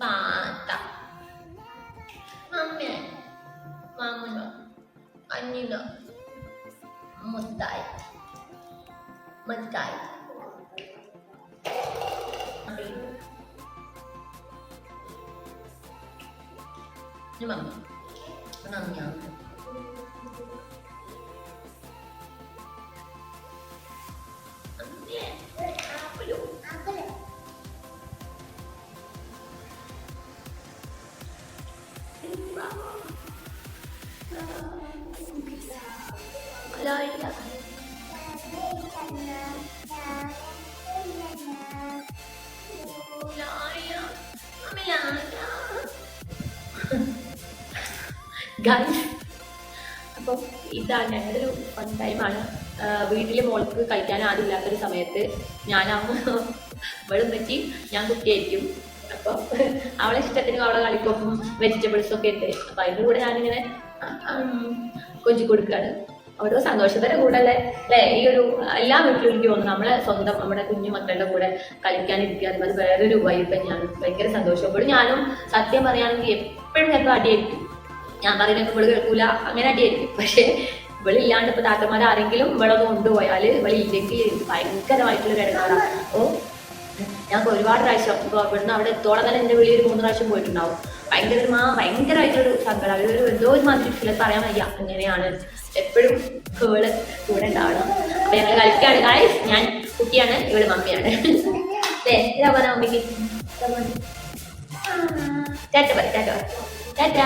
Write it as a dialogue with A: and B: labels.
A: പാത്ത mummy മാമുന അന്നിന മുത്തായി മുത്തായി mami namanya guys, അപ്പം ഇതാണ് ഞങ്ങളുടെ ഒരു ഫൺ ടൈമാണ്. വീട്ടിൽ മോൾക്ക് കഴിക്കാൻ ആരും ഇല്ലാത്തൊരു സമയത്ത് ഞാനമ്മ ഇവളും പറ്റി ഞാൻ കുട്ടിയായിരിക്കും. അപ്പം അവളെ ഇഷ്ടത്തിന് അവളെ കളിക്കൊപ്പം വെജിറ്റബിൾസൊക്കെ ഉണ്ട്. അപ്പം അതിൻ്റെ കൂടെ ഞാനിങ്ങനെ കൊഞ്ചി കൊടുക്കുകയാണ്. ഓരോ സന്തോഷത്തിൻ്റെ കൂടെ അല്ലേ ഈ ഒരു എല്ലാ വീട്ടിലും എനിക്ക് തോന്നുന്നു നമ്മളെ സ്വന്തം നമ്മുടെ കുഞ്ഞു മക്കളുടെ കൂടെ കളിക്കാനിരിക്കുക. അത് വേറൊരു വൈബ് തന്നെയാണ്. ഭയങ്കര സന്തോഷം. ഇപ്പോഴും ഞാനും സത്യം പറയുകയാണെങ്കിൽ എപ്പോഴും ചിലപ്പോൾ അടിയായിരിക്കും. ഞാൻ പറയുന്നത് ഇവള് കേൾക്കൂല, അങ്ങനെ അടിയായിരിക്കും. പക്ഷേ ഇവളില്ലാണ്ട് ഇപ്പൊ താത്തമാർ ആരെങ്കിലും ഇവളൊന്ന് കൊണ്ടുപോയാൽ ഇവളില്ലെങ്കിൽ ഭയങ്കരമായിട്ടുള്ളൊരു ഇടങ്ങാറാണ്. അപ്പോൾ ഞാൻ ഒരുപാട് പ്രാവശ്യം ഇപ്പോൾ ഇവിടുന്ന് അവിടെ എത്തോളം തന്നെ എൻ്റെ വിളി ഒരു 3 പ്രാവശ്യം പോയിട്ടുണ്ടാവും. ഭയങ്കരമായിട്ടൊരു സങ്കടം. അവരൊരു എന്തോ ഒരു മാതിരി ഫീൽ പറയാൻ വയ്യ. അങ്ങനെയാണ് എപ്പോഴും ഇവള് കൂടെ ഉണ്ടാവണം. അപ്പൊ ഞങ്ങൾ കളിക്കാണ് ഗായ്സ്. ഞാൻ കുട്ടിയാണ്, ഇവള് മമ്മിയാണ്. അല്ലേ ഇതാ പറഞ്ഞ മമ്മിക്ക് ടാറ്റ പറ ടാറ്റ.